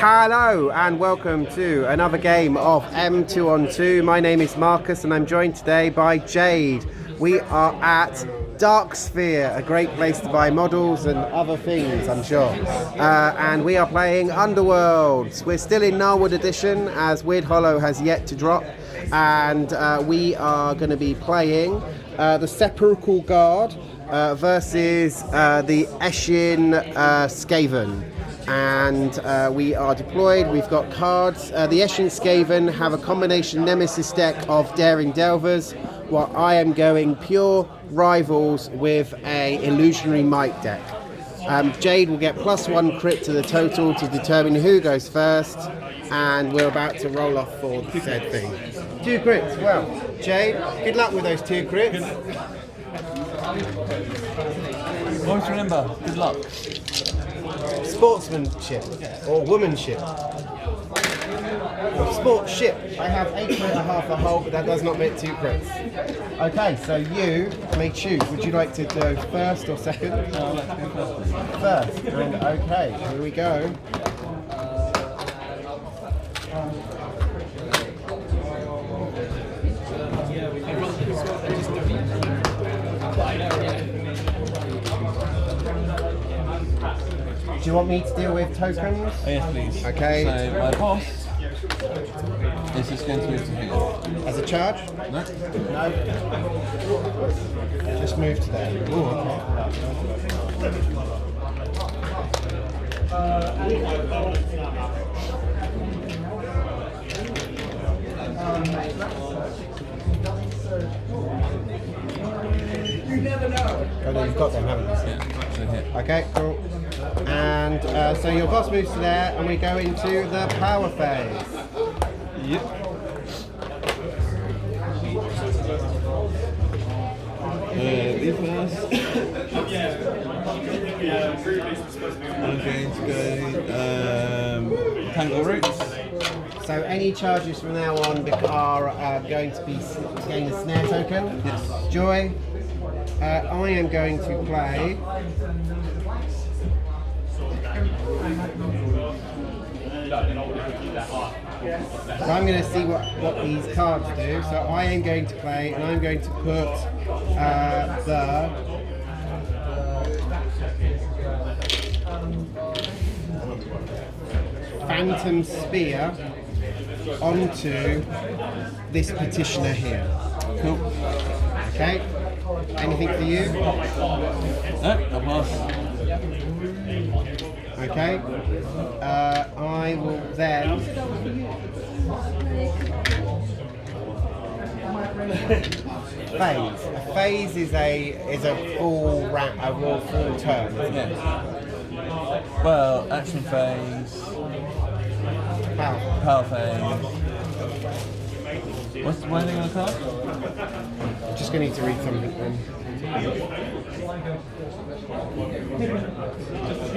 Hello and welcome to another game of M2-on-2. My name is Marcus and I'm joined today by Jade. We are at Dark Sphere, a great place to buy models and other things, I'm sure. And we are playing Underworlds. We're still in Narwood Edition as Weird Hollow has yet to drop. And we are going to be playing the Sepulchral Guard versus the Eshin Skaven. And we are deployed. We've got cards. The Eshin Skaven have a combination Nemesis deck of Daring Delvers, while I am going pure Rivals with a Illusionary Might deck. Jade will get +1 crit to the total to determine who goes first, and we're about to roll off for the said thing. 2 crits. Well, Jade, good luck with those 2 crits. Always remember, good luck. Sportsmanship or womanship. Or sportship. I have 8 crit, a half a hole, but that does not make 2 crits. Okay, so you may choose. Would you like to go first or second? No, I'd like to go first. First. And okay, here we go. Do you want me to deal with tokens? Oh, yes, please. Okay. So my boss is just going to move to here. As a charge? No. No. Just move to there. Ooh, You never know. Oh, no, you've got them, haven't you? Yeah, so here. Okay, cool. And so your boss moves to there, and we go into the power phase. Yep. Leave first. I'm going to go Tangle Roots. So any charges from now on are going to be getting a snare token. Yes. Joy. I am going to play. So I'm going to see what these cards do. So I am going to play, and I'm going to put the Phantom Spear onto this petitioner here. Cool. Okay. Anything for you? No, I'll pass. Okay. I will then. Phase. A phase is a full full turn. Isn't it? Yeah. Well, action phase. Power phase. What's the wording on the card? I'm just going to need to read something then.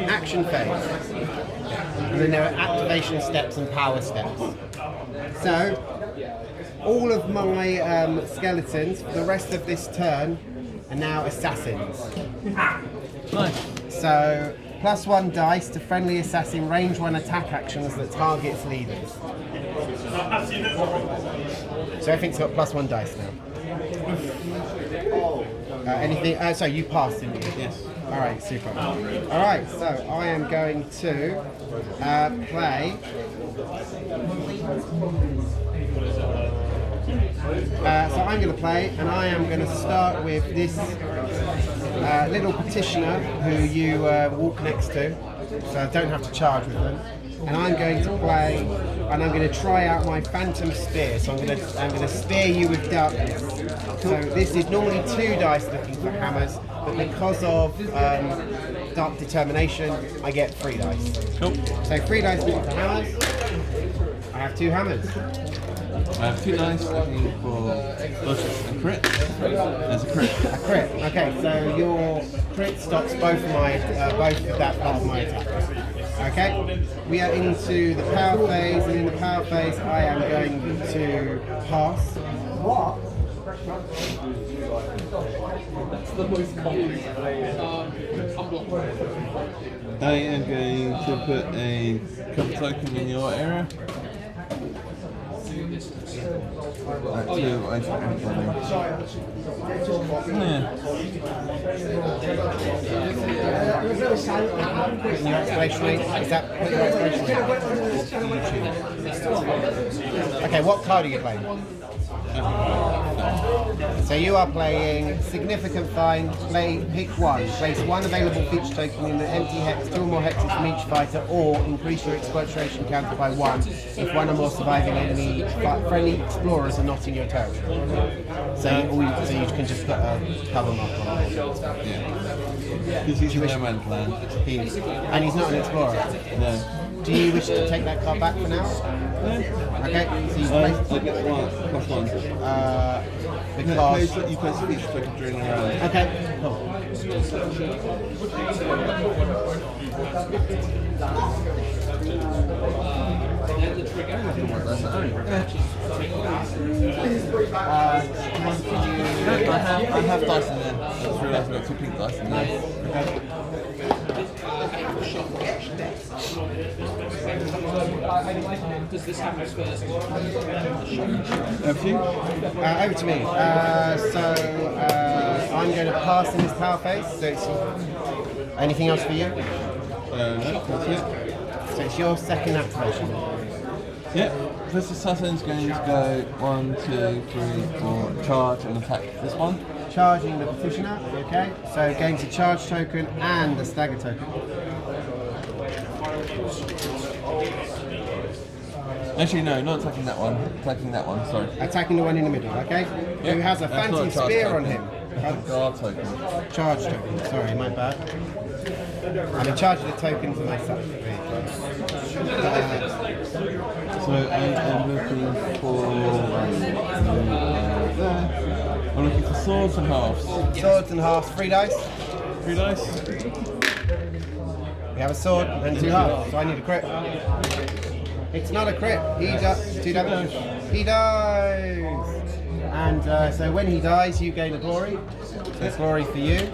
Action phase. And then there are activation steps and power steps. So, all of my skeletons for the rest of this turn are now assassins. Nice. So, +1 dice to friendly assassin range 1 attack actions that targets leaders. So everything's got +1 dice now. Anything? So you passed, didn't you? Yes. All right, super. All right, so I am going to play. So I'm going to play, and I am going to start with this little petitioner who you walk next to, so I don't have to charge with them. And I'm going to play, and I'm going to try out my Phantom Spear. So I'm going to spear you with darkness. So this is normally 2 dice looking for hammers, but because of Dark Determination, I get 3 dice. Cool. So 3 dice looking for hammers. I have 2 hammers. I have 2 dice looking for a crit. There's a crit. A crit. Okay, so your crit stops both of that part of my attack. Okay, we are into the power phase, and in the power phase, I am going to pass. I am going to put a cover token in your area. Putting your exploration rate. Is that put your exploration rate? Okay, what card are you playing? So you are playing Significant Find. Pick one. Place one available feature token in the empty hex, 2 or more hexes from each fighter, or increase your exploration counter by 1 if one or more surviving enemy friendly explorers are not in your territory. So you can just put a cover mark on it. Yeah. Because he's a no-man plan. And he's not an explorer. No. Do you wish to take that card back for now? Okay, so you place I get one, plus one. because... You place a feature token during the round. Okay, cool. I have dice in there. I just realised I've got 2 pink dice in there. Does this happen first? Over to you? Over to me. I'm going to pass in this power phase. So it's anything else for you? No, that's it. So it's your second activation. Yep. This assassin's going to go 1, 2, 3, 4, charge and attack this one. Charging the petitioner. Okay. So gains a charge token and a stagger token. Actually, no, not attacking that one. Attacking that one, sorry. Attacking the one in the middle. Okay. Yep. Who has a That's not fancy a charge spear token. on him? Guard token. Charge token. Sorry, my bad. I'm in charge of the tokens and myself. So I am looking for... I'm looking for swords and halves. Swords and halves. 3 dice. 3 dice. We have a sword and 2 halves, so I need a crit. It's not a crit. He does 2 damage. He dies. And so when he dies, you gain a glory. So it's glory for you.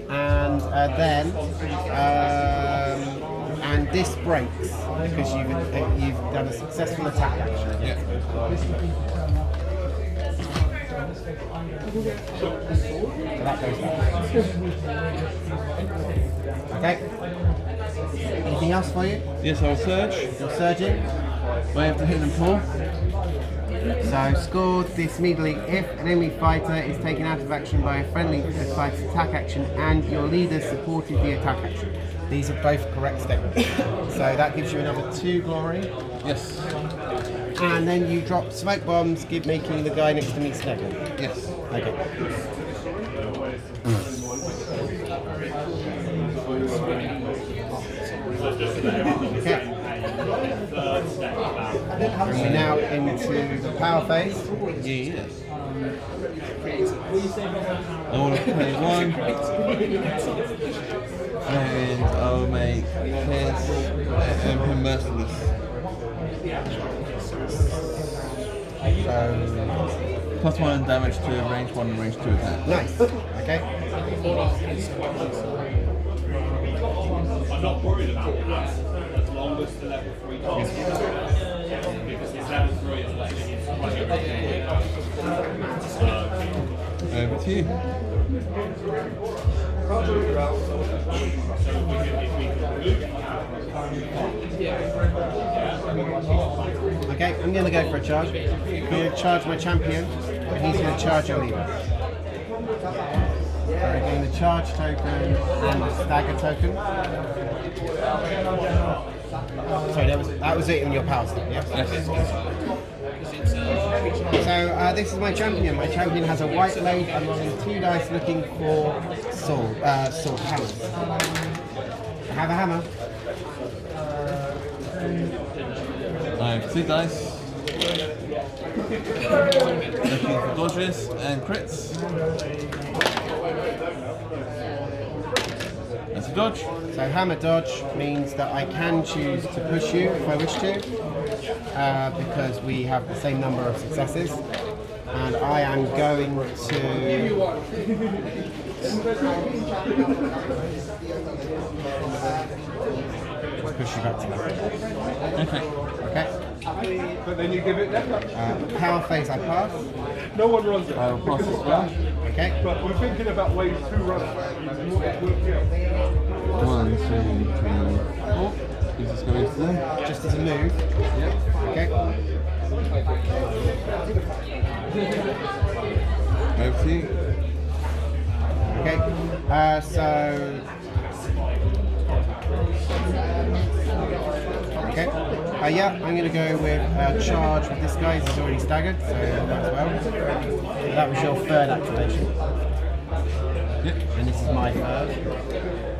And then and this breaks because you've done a successful attack action. Yeah. So that goes down. Okay. Anything else for you? Yes, I'll surge. You're surging. Wave to hit them 4. So score this immediately if an enemy fighter is taken out of action by a friendly fighter's attack action and your leader supported the attack action. These are both correct statements. So that gives you another 2 glory. Yes. And then you drop smoke bombs, making the guy next to me stagger. Yes. Okay. Okay. We're now into the power phase. Yes. I want to play 1. And I'll make him merciless. +1 damage to range 1 and range 2 attack. Nice. Okay. I'm not worried about that as long as the level 3 does. Because his level 3 is like Over to you. Okay, I'm going to go for a charge. I'm going to charge my champion, and he's going to charge your leader. So we're getting the charge token and the stagger token. Sorry, that was it in your power step, yeah? So this is my champion. My champion has a white blade. I'm rolling 2 dice looking for sword hammers. I have a hammer. I have 2 dice. Looking for dodges and crits. That's a dodge. So hammer dodge means that I can choose to push you if I wish to, because we have the same number of successes. and I am going to push you back to that. Okay. But then you give it that. Power phase I pass. No one runs it. I will pass as well. Okay. But we're thinking about ways to run it. 1, 2, 3, 4. Is this going to them? Just as a move. Yep. Okay. Over to you. Okay. Okay. Yeah, I'm going to go with charge with this guy. He's already staggered, so that's well. That was your third activation. Yep. And this is my third.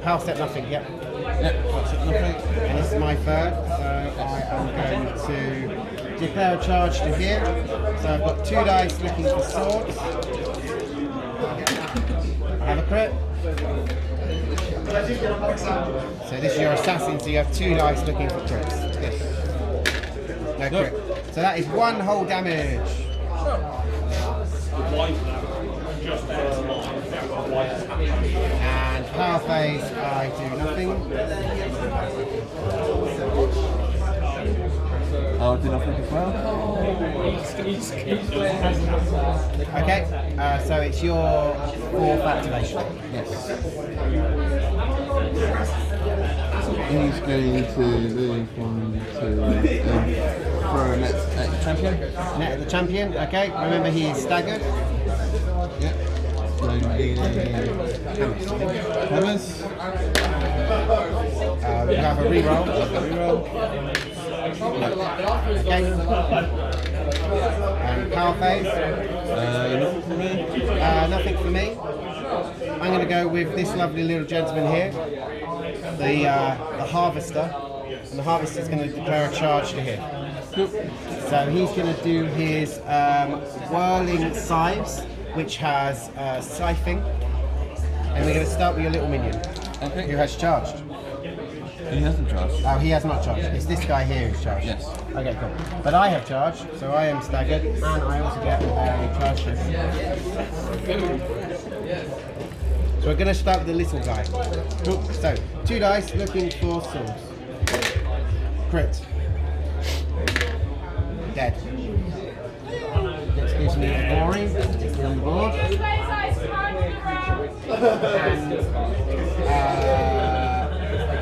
Power step nothing, yep. Yep. That's it, nothing. And this is my third, so I am going to declare a charge to here. So I've got 2 dice looking for swords. I have a crit. So this is your assassin, so you have 2 dice looking for crits. Yes. No crit. So that is 1 whole damage. And power phase, I do nothing. I'll do nothing as well. Okay, so it's your 4th activation. Yes. He's going to move 1, 2, throw a net at the champion. Net of the champion, okay. Remember he is staggered. Yep. Hammers. We have a reroll. Okay. And power phase. Nothing for me. Nothing for me. I'm going to go with this lovely little gentleman here, the harvester, and the harvester is going to declare a charge to him. Cool. So he's going to do his whirling scythes, which has scything, and we're going to start with your little minion, Okay. who has charged. He hasn't charged. Oh, he has not charged. It's this guy here who's charged. Yes. Okay, cool. But I have charged, so I am staggered, and I also get a charge shift. So we're going to start with the little guy. Cool. So, 2 dice looking for swords. Crit. Dead. Excuse me, glory. It's on the board.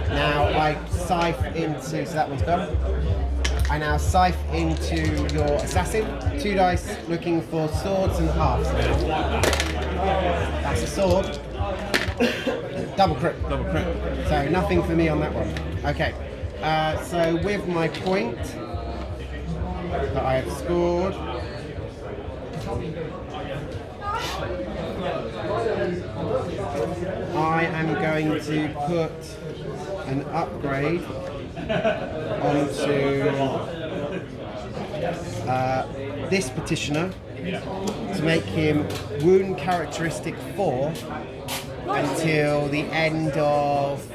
Now I scythe into, so that one's done. I now scythe into your assassin. 2 dice looking for swords and halves. That's a sword. Double crit. Double crit. So nothing for me on that one. Okay. So with my point that I have scored, I am going to put an upgrade onto this petitioner to make him wound characteristic 4 until the end of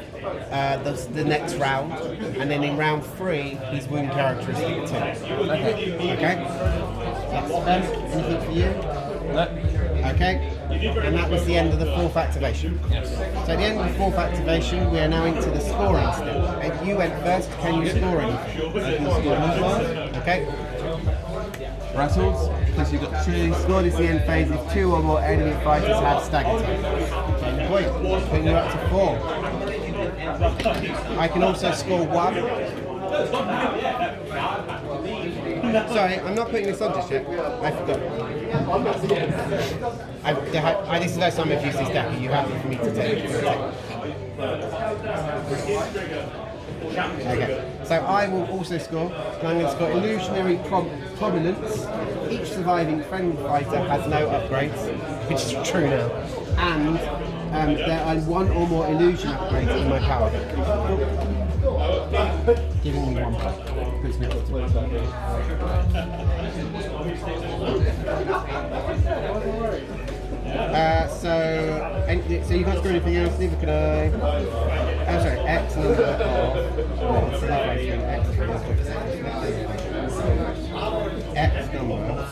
the next round, and then in round 3 he's wound characteristic 2. Okay? That's anything for you? No. Okay, and that was the end of the 4th activation. Yes. So at the end of the 4th activation, we are now into the scoring step. And you went first, can you score anything? I can score one. Okay, Rattles, because you've got 2. scored is the end phase if 2 or more enemy fighters have stagger time. Gain a point, putting you up to 4. I can also score 1. Sorry, I'm not putting this on just yet. I forgot. This is the first time I've used this deck. Are you happy for me to take it? Okay, so I will also score, and I'm going to score Illusionary Prominence. Each surviving friendly fighter has no upgrades, which is true now, and there are 1 or more illusion upgrades in my power deck. Giving me 1 point. Puts me up to 2. So you can't score anything else, neither can I. Oh, sorry, X number of. No, it's not right, X. X number.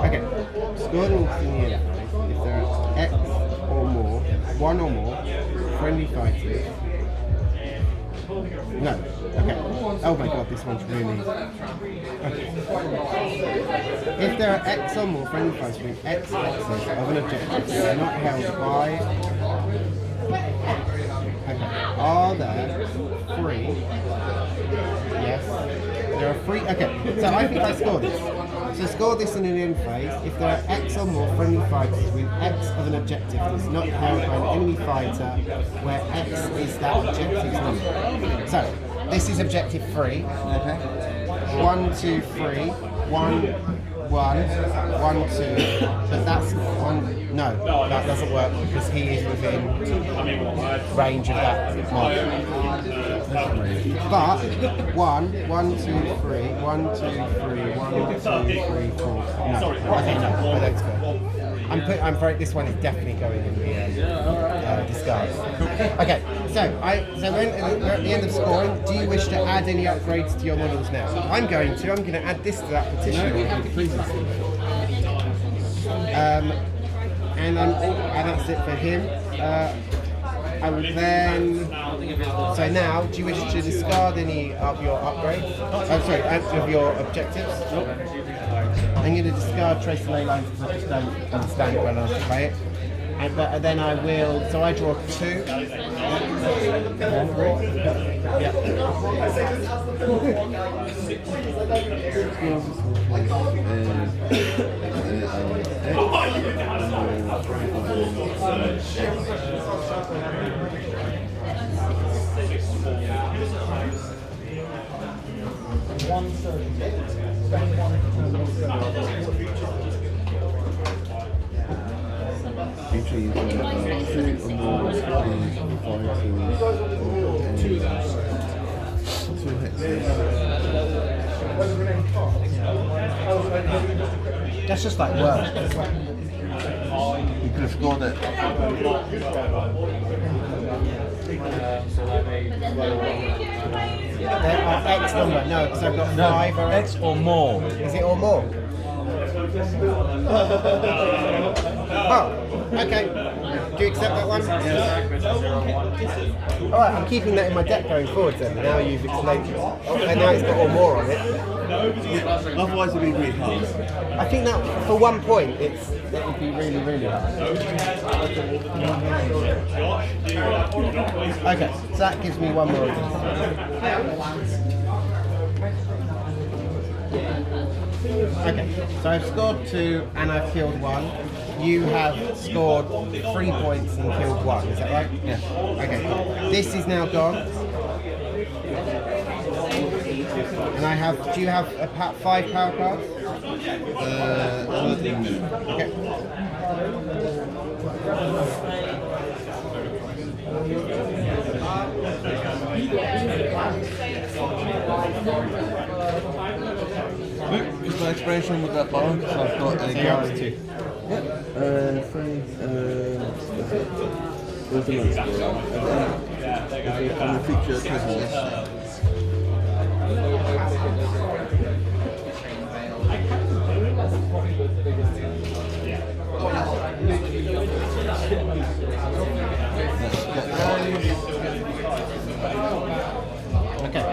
Okay, score the orcs in the interface if there are X or more, one or more friendly fighters. No. Okay. Oh my god, this one's really. Okay. If there are X or more friendly fighters with X axes of an objective that are not held by. Okay. Are there 3? Yes. There are 3. Okay. So I think I score this. So score this in an interface if there are X or more friendly fighters with X of an objective that is not held by an enemy fighter where X is that objective's number. So this is objective 3. Okay. 1, 2, 3. 1, 1, 1, 2. But that's one. No, that doesn't work because he is within range of that mark. But 1, 1, 2, 3, 1, 2, 3, 1, 2, 3, 4. No. Okay, no, that's good. I'm afraid this one is definitely going in the discard. Okay, so we're at the end of scoring. Do you wish to add any upgrades to your models now? I'm going to add this to that petition. And that's it for him. I will then. So now, do you wish to discard any of your upgrades? Of your objectives? I'm going to discard trace the ley lines because I just don't understand it well enough to play it. But then I will. So I draw 2. Usually you can have 2 or more fighters or 2 hexes. That's just like work. You could have scored it. There are X number. No, because I've got 5 or X or more. Is it or more? Oh, okay. Do you accept that one? Yes. Alright, I'm keeping that in my deck going forward then. Now you've explained it. And now it's got or more on it. Otherwise it'd be really hard. I think that for 1 point, it would be really, really hard. Okay, so that gives me 1 more. Okay, so I've scored 2 and I've killed 1. You have scored 3 points and killed 1, is that right? Yeah. Okay, cool. This is now gone. And I have, do you have 5 power cards? Okay. Is my expression with that bar? So I've got a guy. Yep. Where's the next one? On the feature present. Okay.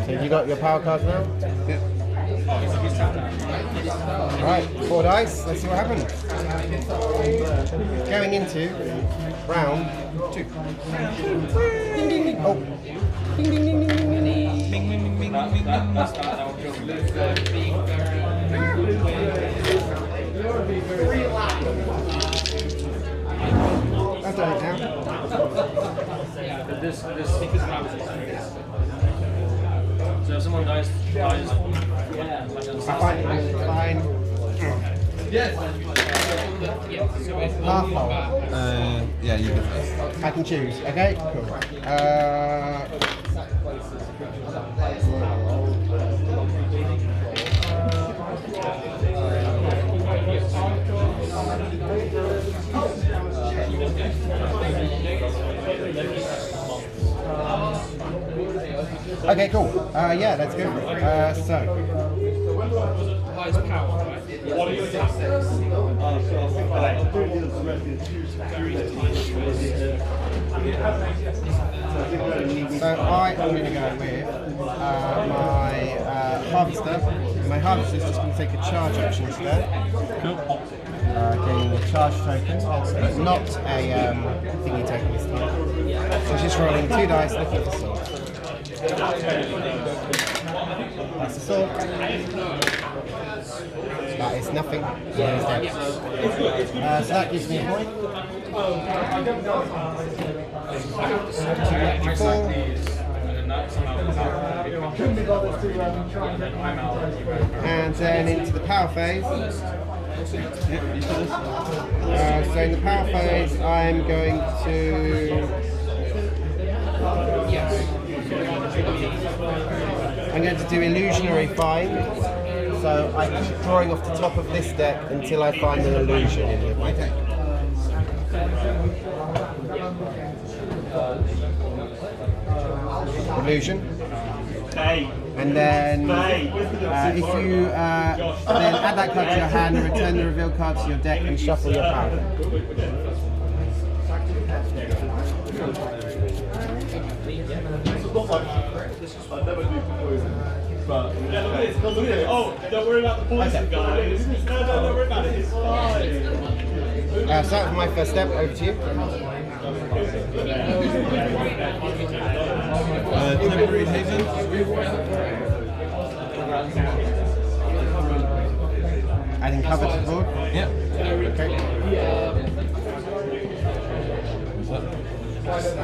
So you got your power cards now? Yep. Right, 4 dice. Let's see what happens. Going into round 2. Ding ding ding. Oh. Ding ding ding ding ding ding. Bing bing bing bing bing. I've done it now. This so if someone dies. Fine. Half hole. Yeah, you go first. I can choose. Okay. Cool. Okay, cool. Yeah, let's go for it. Highest power, right? What are your attacks? So I am going to go with my harvester. My harvester is just going to take a charge action today. Getting a charge token, not a thingy token this time. So just rolling 2 dice, looking for sword. That's a sword. That is nothing. So that gives me a point. And then into the power phase. So in the power phase, I'm going to. I'm going to do illusionary find. So I keep drawing off the top of this deck until I find an illusion in my deck. Illusion. And then if you then add that card to your hand, return the revealed card to your deck and shuffle your power deck. Oh, don't worry about the poison, guys. No, don't worry about it. It's fine. So that was my first step. Over to you. Temporary hazing. Adding cover to the board. Yep. Okay.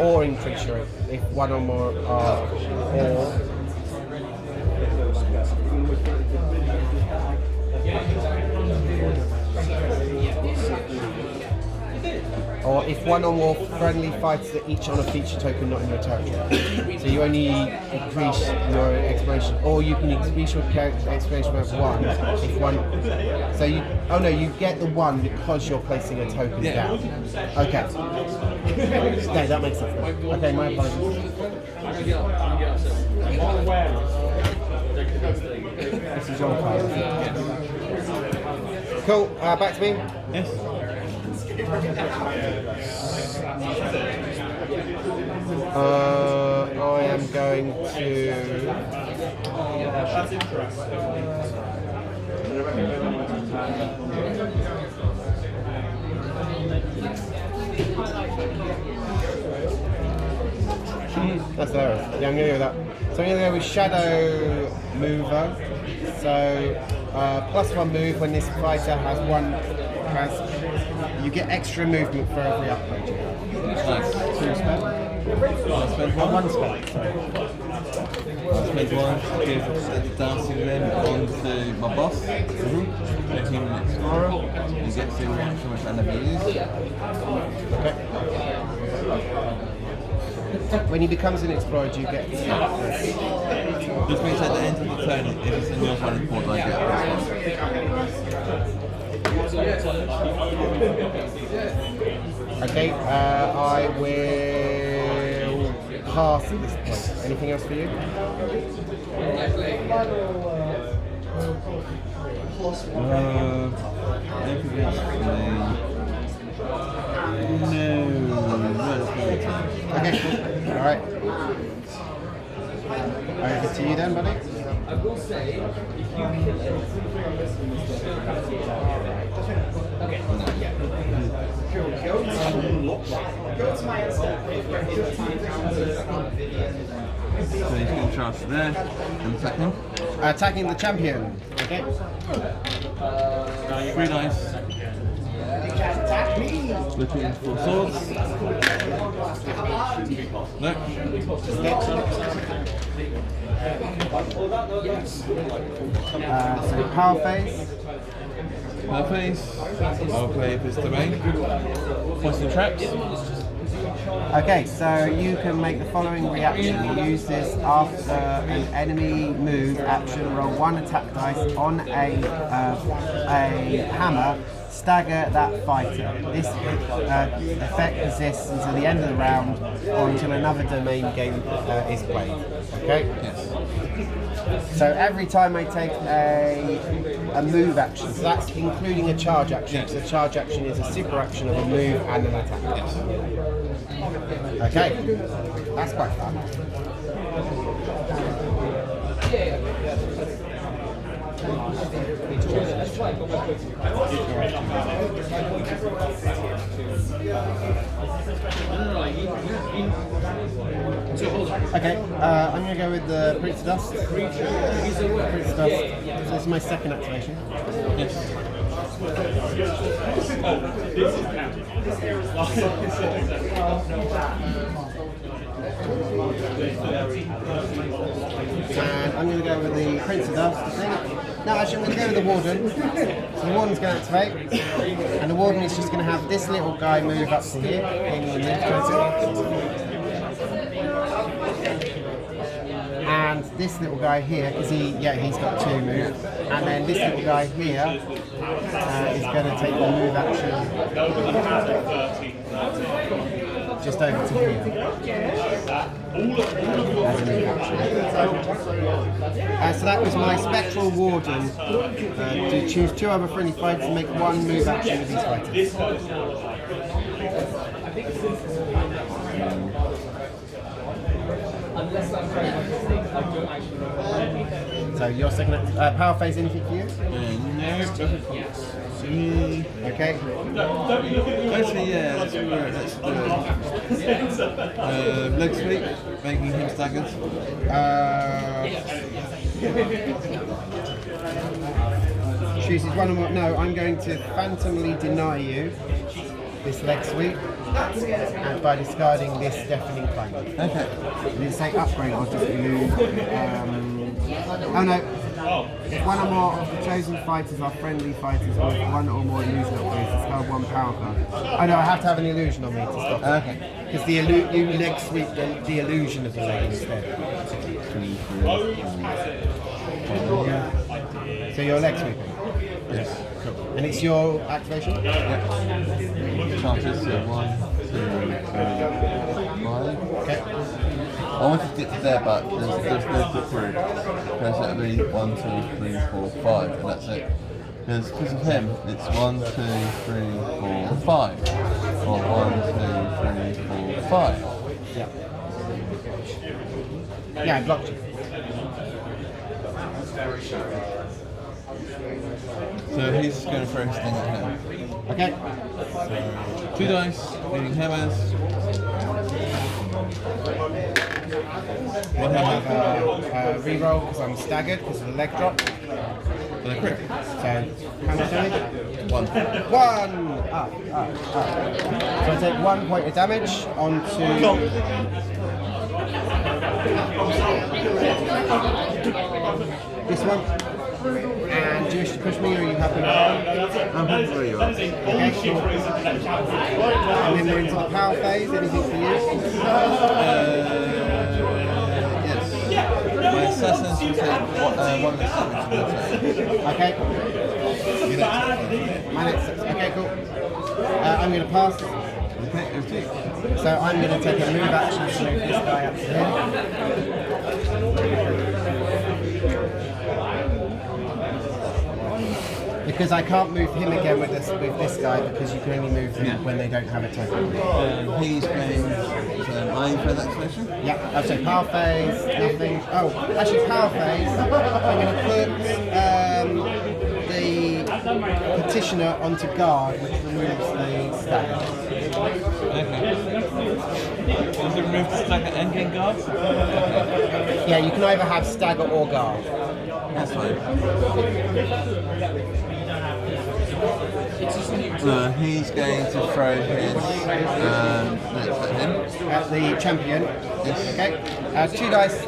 Or in treachery, if one or more are or if one or more friendly fighters are each on a feature token not in your territory. So you only increase your exploration, or you can increase your exploration by 1 if one. So you, oh no, you get the 1 because you're placing a token down. Okay. No, that makes sense. Okay, my apologies. This is your card. Cool. Back to me. Yes. I am going to. That's hilarious. Yeah, I'm going to go with that. So I'm going to go with Shadow Mover. So +1 move when this fighter has you get extra movement for every upgrade you have. Nice. 2 spell. I'll spend one. 1 spell. Sorry. I'll spend 1 to give the dancing limb onto my boss. Make him an explorer. He gets the reaction which I never use. Okay. When he becomes an explorer, do you get This means at the end of the turn, if it's in your final board, I get Okay, I will pass at this point. Anything else for you? Anything else for me? No. Okay, cool. Alright. Over to you then, buddy. I will say, if you kill it, okay, yeah. Go to my step. So he's going to charge there and attack him. Attacking the champion. Okay. 3 dice. Looking for swords. No. So power phase. No face. I'll play this terrain. Poison traps. Okay, so you can make the following reaction. You use this after an enemy move action. Roll 1 attack dice on a hammer. stagger that fighter. This effect persists until the end of the round or until another domain game is played. Okay? Yes. So every time I take a move action, so that's including a charge action, because a charge action is a super action of a move and an attack. Yes. Okay, that's quite fun. Okay, I'm going to go with the Prince of Dust. Prince of Dust. So this is my second activation. Yes. And I'm going to go with the Prince of Dust, I think. No, actually I'm going to go with the Warden. So the Warden's going to activate. And the Warden is just going to have this little guy move up to here. And this little guy here, because he's got 2 moves. And then this little guy here is going to take the move action just over to here. As a move action. So that was my Spectral Warden. To choose 2 other friendly fighters and make 1 move action with these fighters. So your second power phase, anything for you? Okay. Actually, yeah, let's do leg sweep, making him staggered. Chooses 1 or more. No, I'm going to phantomly deny you this leg sweep, and by discarding this deafening claim. Okay. Did it say upgrade or just remove? Oh no. If 1 or more of the chosen fighters are friendly fighters with 1 or more illusion upgrades, discard 1 power card. Oh no, I have to have an illusion on me to stop. Okay. Because you leg sweep the illusion of the leg instead. So you're leg sweeping? Yes. Cool. And it's your activation? Yeah. Chances, so 1, 2, 3, 5. Okay. I wanted to get to there, but there's no good through. Because that'll be 1, 2, 3, 4, 5, and that's it. Because of him, it's 1, 2, 3, 4, 5. Or 1, 2, 3, 4, 5. Yeah. Yeah, I blocked you. So he's just going to throw his thing at him. Okay. So 2 dice, leading hammers. 1 hammer. Reroll because I'm staggered because of the leg drop. For the crit. So how much damage? 1. 1! Up. So I take 1 point of damage onto... this one. And do you wish to push me or are you happy? I'm happy where you are. Okay, cool. And then we're into the power phase. Anything for you? Yes. My assassins will take 1 of the damage. Okay. Your next My next step. Okay, cool. I'm going to pass. Okay, empty. So I'm going to take a move action to move this guy up to here. Because I can't move him again with this guy because you can only move them when they don't have a token. He's playing my first activation. Yeah, I've said power phase, nothing. Oh, actually power phase. I'm going to put the petitioner onto guard, which removes the stagger. Okay. Does it remove the stagger and gain guard? Okay. Yeah, you can either have stagger or guard. That's fine. He's going to throw his next at him. At the champion. Yes. Okay. 2 dice.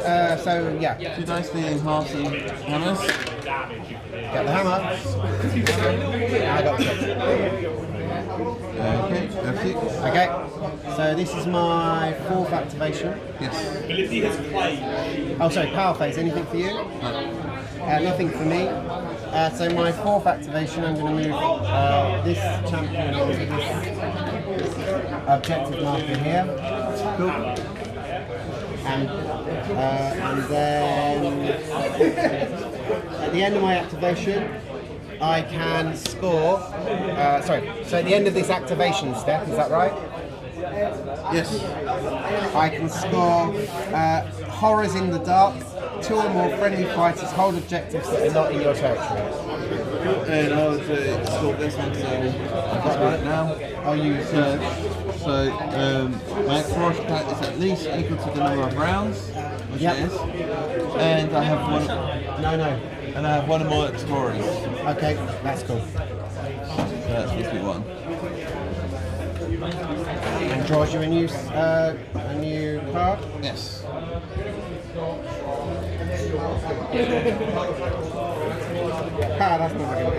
So yeah. 2 dice leading half and hammers. Got the hammer. I got the six. Okay, empty. Okay. So this is my 4th activation. Yes. Ability has claimed. Oh, sorry. Power phase. Anything for you? No. Nothing for me. So my fourth activation, I'm going to move this champion onto this objective marker here. Cool. And then at the end of my activation, I can score. So at the end of this activation step, is that right? Yes. I can score horrors in the dark. 2 or more friendly fighters hold objectives that are not in your territory. And I'll score this one, so I've got it now. I'll use So my exploration count is at least equal to the number of rounds, which Yep. it is. And I have one. No. And I have one or more explorers. Okay, that's cool. So that's supposed to be one. And draws you a new card. Yes. That's not good.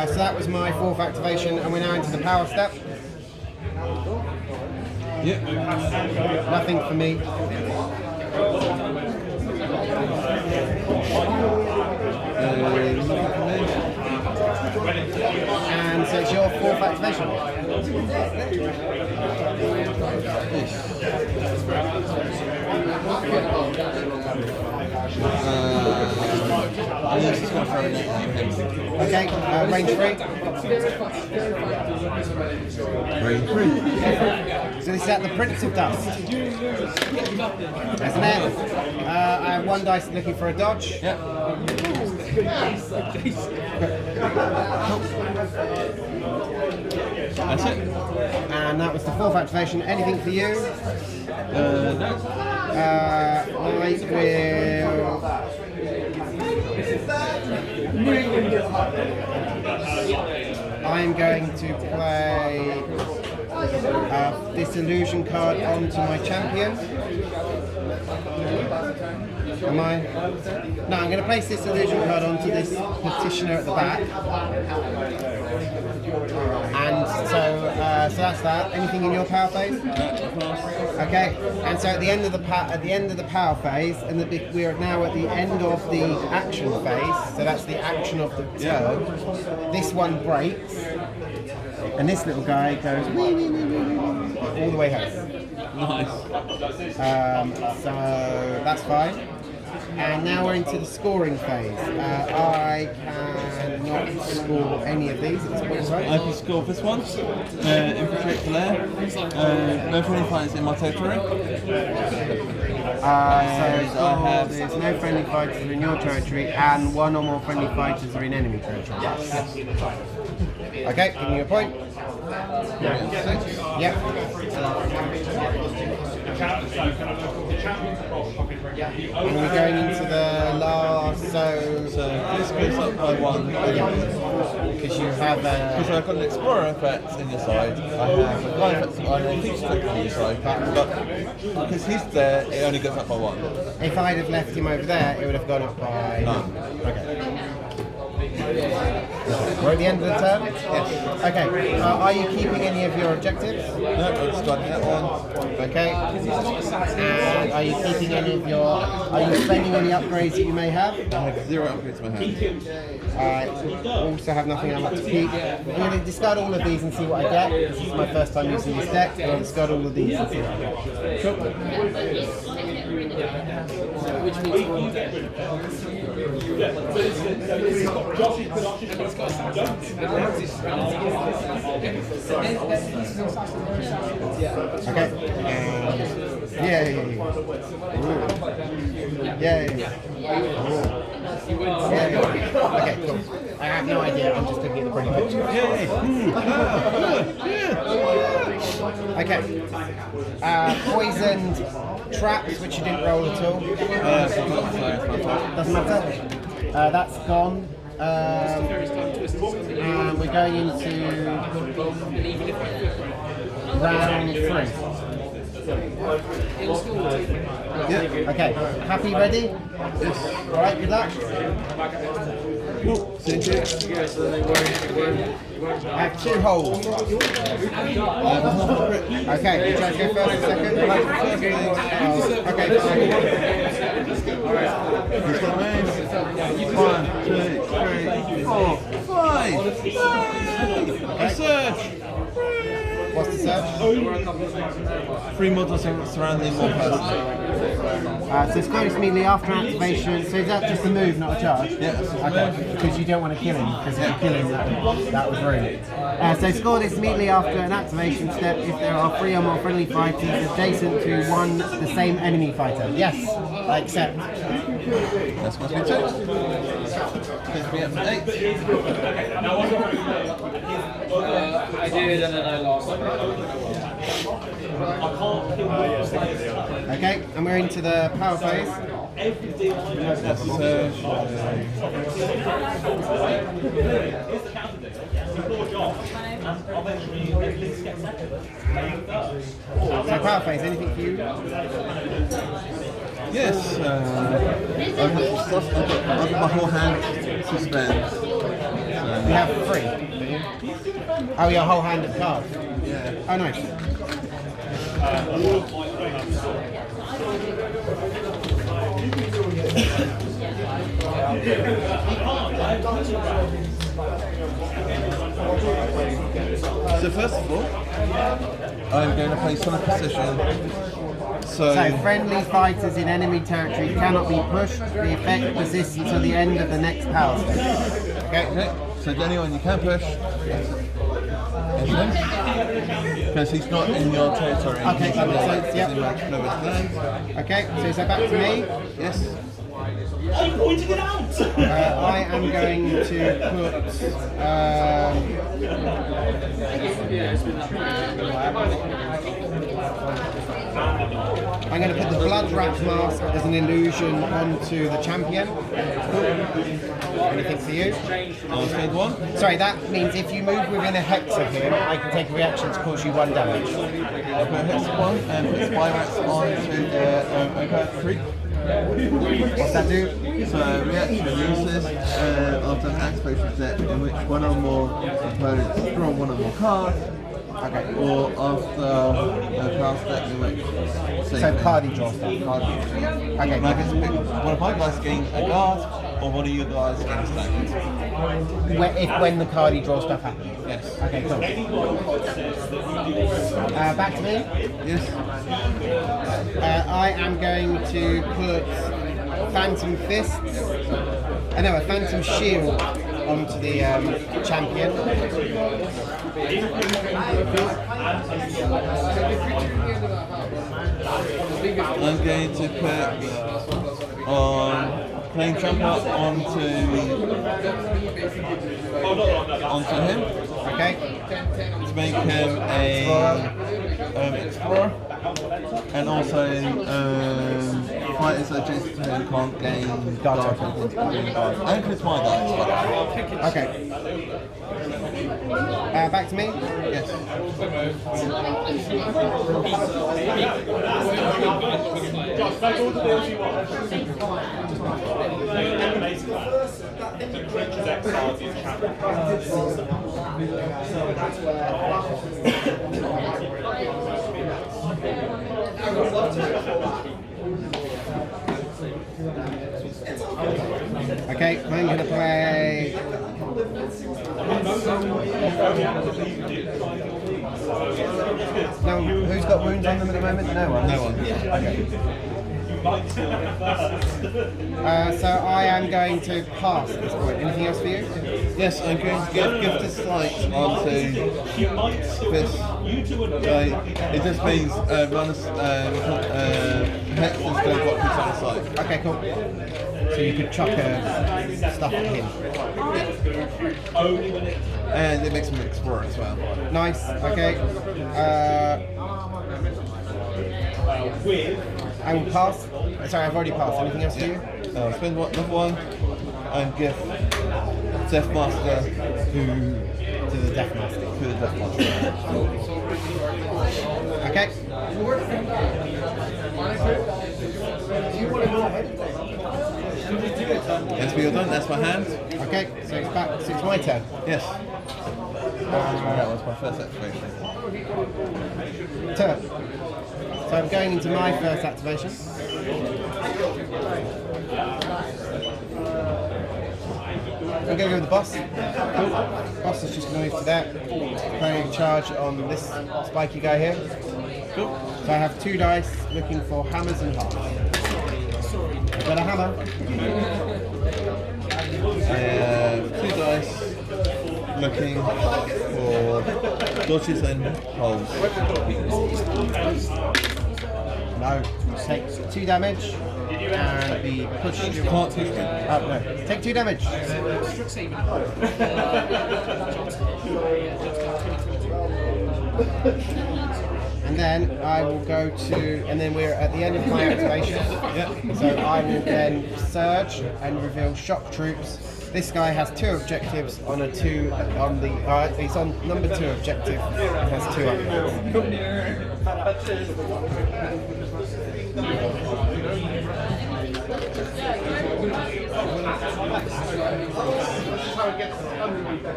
So that was my fourth activation, and we're now into the power step. Yep. Nothing for me. And so it's your fourth activation. I'm just going to throw it at him. Okay, range 3. Range 3. So this is at the Prince of Dust. Isn't it? I have 1 dice looking for a dodge. Yep. That's it. And that was the fourth activation. Anything for you? No. I'm going to play this illusion card onto my champion. Am I? No, I'm going to place this illusion card onto this petitioner at the back. And so that's that. Anything in your power phase? Okay. And so at the end of the power phase, and we are now at the end of the action phase. So that's the action of the turn. This one breaks, and this little guy goes all the way home. Nice. So that's fine. And now we're into the scoring phase. I cannot score any of these at this point, right? I can score this one. Infiltrate the lair. No friendly fighters in my territory. There's no friendly fighters in your territory, and 1 or more friendly fighters are in enemy territory. Yes. Okay, give me a point. Yep. And we're going into the last, So this goes up by 1. because you have Because I've got an explorer effect in your side. I have a guy effect on a thief effect on your side. But because he's there, it only goes up by 1. if I'd have left him over there, it would have gone up by None. Okay. We're at the end of the turn? Yes. Okay. Are you keeping any of your objectives? No, I'm starting that one. Okay. And are you keeping any of your... Are you spending any upgrades that you may have? I have 0 upgrades in my hand. I also have nothing I want to keep. I'm going to discard all of these and see what I get. This is my first time using this deck. I'm going to discard all of these and see what I get. Okay. Yeah. Okay, cool. I have no idea. I'm just looking at the pretty picture. Okay. Poisoned traps, which you didn't roll at all. Doesn't matter. That's gone. And we're going into round 3. Yeah. Okay. Happy? Ready? Yes. All right. Good luck. Six. I have 2 holes. Okay, you try to go first or second? Okay, fine. He's got moves. 1, 2, 3, 4, 5. A search. What's the search? 3 models surrounding one person. So it's close immediately after activation. So is that just a move, not a charge? Yeah. Okay, because you don't want to kill him, because if you kill him, that was ruined. So score this immediately after an activation step if there are 3 or more friendly fighters adjacent to the same enemy fighter. Yes, I accept. That's supposed to be 2. Supposed to be up to 8. I did, and then I lost. Okay, and we're into the power phase. That's So power phase, anything for you? yes. I've got my whole hand to spend. You have 3, do you? Oh, your whole hand of cards. Yeah. Oh, nice. So first of all, I'm going to place on a position. So Friendly fighters in enemy territory cannot be pushed. The effect persists until the end of the next power stage. okay. So the only one you can push is him, because he's not in your territory. Okay, He's that in makes your- sense, yep. he's in my cleverest land. Okay, so back to me. Yes. I pointed it out! I am going to put. I'm going to put the blood rat mask as an illusion onto the champion. Anything for you? I'll spend 1. Sorry, that means if you move within a hex of him, I can take a reaction to cause you 1 damage. I'll put Hex 1 and put Spy Rats onto the Ogre Creek. What's that do? So reaction uses after an activation step in which one or more opponents draw 1 or more cards. Okay. Or after a card step in which So party draw stuff. Okay, Okay, I get to pick one of my guys gain a guard, or one of you guys gain a stand. When the cardy draw stuff happens. Yes. Okay, cool. Back to me. Yes. I am going to put Phantom Fists. No, a Phantom Shield onto the champion. I'm going to put Plane Jumper onto him. Okay. To make him a explorer. And also fighters adjacent to him can't gain guard tokens. And includes my guys. Okay. Back to me. Yes. Okay, I'm going to play. No, who's got wounds on them at the moment? No one. No one. Okay. So I am going to pass at this point. Anything else for you? Yes, I'm going to give this sight onto this. It just means run Hex is going to block this on the side. Okay, cool. So you could chuck stuff at him. And it makes him an explorer as well. Nice. Okay. I will pass. Sorry, I've already passed. Anything else for you? I'll spend another 1 and give Death Master To the Death Master. to the Death Master. Okay. That's what you're done. That's my hand. Okay, so it's back. So it's my turn. Yes. That was my first activation. Turn. So I'm going into my first activation. I'm going to go with the boss. Cool. Boss is just going to move to there. Playing charge on this spiky guy here. Cool. So I have 2 dice looking for hammers and hearts. I've got a hammer. I have 2 dice looking for dodges and holes. No. Take 2 damage and be pushed. You can't touch me. Oh, no. Take 2 damage. And then I will go to, and then we're at the end of my activation. Yep. So I will then surge and reveal shock troops. This guy has 2 objectives on a 2 on the. He's on number 2 objective and has 2 upgrades.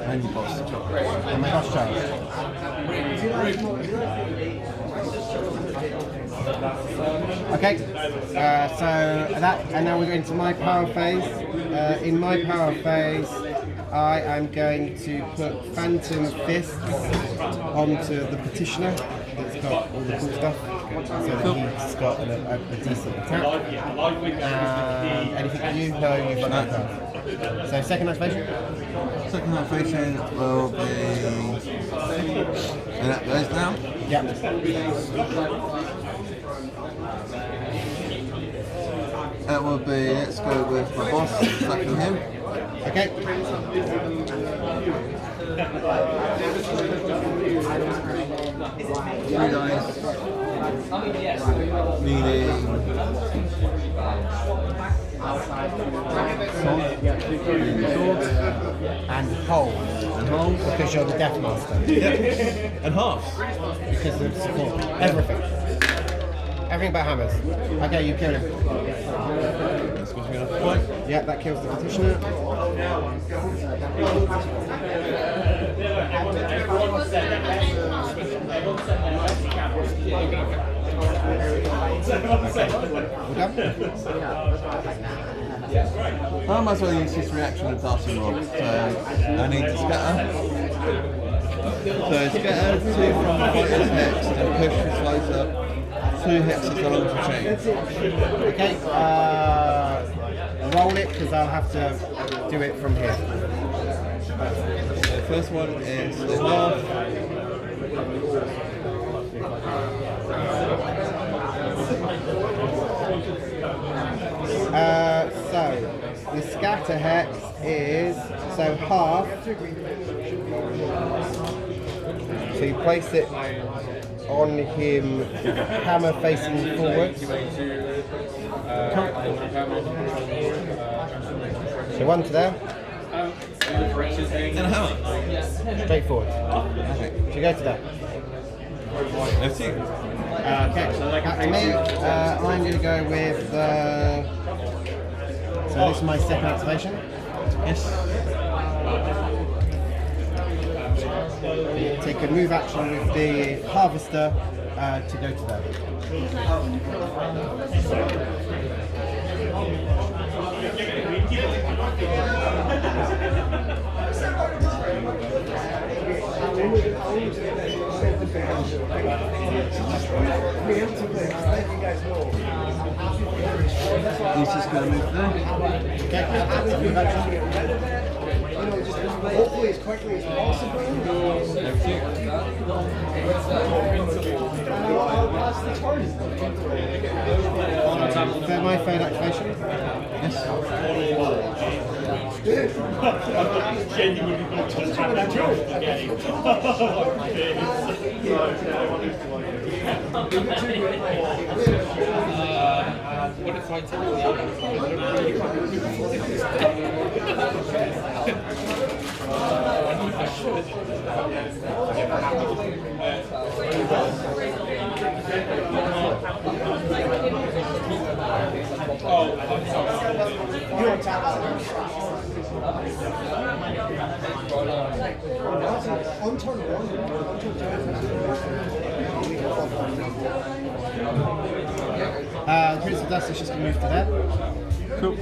And you boss. And my boss charge. Okay, so that, and now we're going to my power phase. In my power phase, I am going to put Phantom Fists onto the Petitioner. That's got all the cool stuff, so that he's got a decent attack. Anything for you? No, you've got no power. So second activation? Second activation will be. And that goes now? Yeah. That will be, let's go with my boss, attacking him. Okay. 3 dice. Meaning. Swords. And hold. And holes. Because you're the Death Master. Yep. And halves. Because of support. Everything. Everything but hammers. Okay, you kill him. That's going to be enough point. Yeah, that kills the Petitioner. We're done? I might as well use his reaction with Dancing Rod. So I need to scatter. So scatter 2 from the fighter's hex and push his lights up 2 hexes along the chain. Okay, roll it because I'll have to do it from here. So the first one is the half. So the scatter hex is half. So you place it on him, hammer facing forward. So 1 to there. And a hammer. Straight forward. Okay. So go to there. Let's see. Okay, back to me. I'm going to go with. So this is my second activation. Yes. Take a move action with the harvester to go to there. He's just going to move there. Okay, move action. Hopefully as quickly as possible. So my third activation. Yes. Genuinely not just having a joke. What if I tell You on top of it. Prince of Dust is just going to move to there. Cool.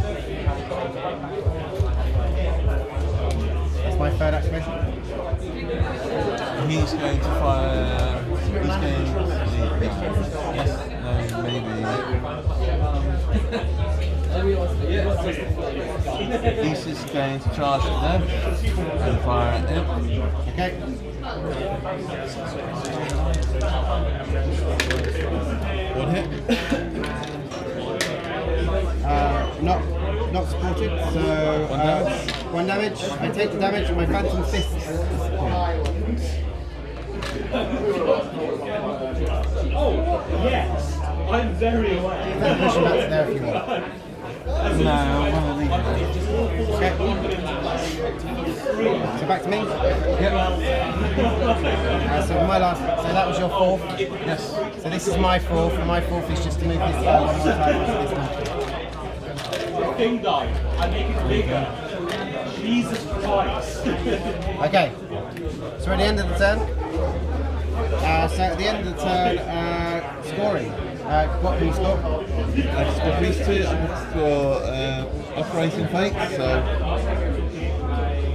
That's my third activation. He's going to fire. He's going to. Yes, no, maybe. He's just going to charge it there and fire at him. Okay. One hit. Not supported, so one damage. I take the damage and my Phantom Fist. Oh, yes. I'm very aware. You can push him back to there if you want. No, I want to leave it. Okay. So back to me. Yep. So my last. So that was your fourth. Yes. So this is my fourth, and my fourth is just to move this one more time into this match. Thing died. I make it bigger. Jesus Christ. Okay. So at the end of the turn. So at the end of the turn, scoring. What can you score? I score these two. I'm going to score Operating Fate, so.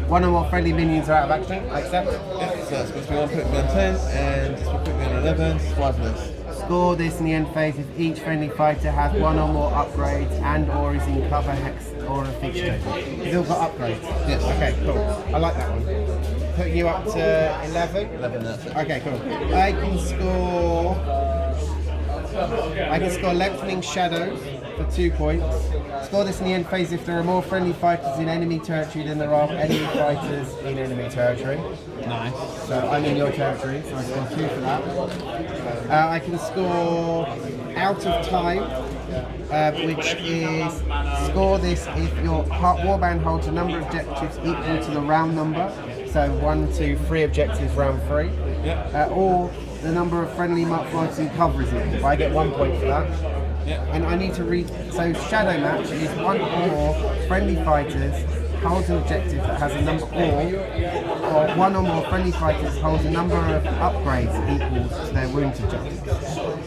One or more friendly minions are out of action. I accept. Yeah, so that's going to be 1 Pokemon 10 and this will put me on 11, survive this. Score this in the end phase if each friendly fighter has one or more upgrades and or is in cover, hex, or a fixture. You've all got upgrades? Yes. Okay, cool. I like that one. Putting you up to 11? 11, that's it. Okay, cool. I can score Lengthening Shadows for 2 points. Score this in the end phase if there are more friendly fighters in enemy territory than there are enemy fighters in enemy territory. Nice. So I'm in your territory, so I score 2 for that. I can score Out of Time, which is score this if your warband holds a number of objectives equal to the round number. So 1, 2, 3 objectives round 3. Yeah. Or the number of friendly fighters in cover is equal. I get 1 point for that. Yeah. And I need to read. So Shadow Match is 1 or more friendly fighters holds an objective that has a number or 1 or more friendly fighters holds a number of upgrades equal to their wounds objectives.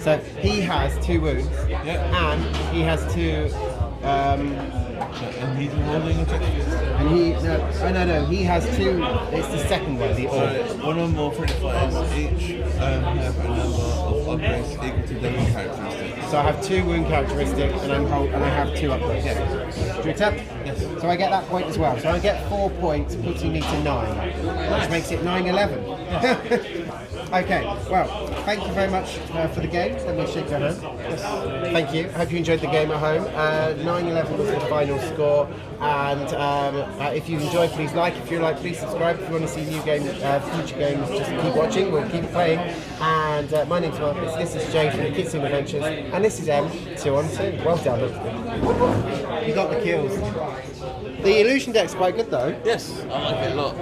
So he has 2 wounds, and he has 2. And he's holding objectives. And he he has 2. It's the second one, the So or. 1 or more friendly fighters each have a number of upgrades equal to their own characteristics. So I have 2 wound characteristics, and I have 2 upgrades. Do you accept? Yes. So I get that point as well. So I get 4 points, putting me to 9, which makes it 9-11. Okay, well, thank you very much for the game. Let me shake your hand. Thank you. I hope you enjoyed the game at home. 9-11 was the final score. And if you enjoyed, please like. If you like, please subscribe. If you want to see new games, future games, just keep watching. We'll keep playing. And my name's Marcus. This is Jay from the Kitsune Adventures. And this is M 2-on-2. Well done. You got the kills. The illusion deck's quite good though. Yes, I like it a lot.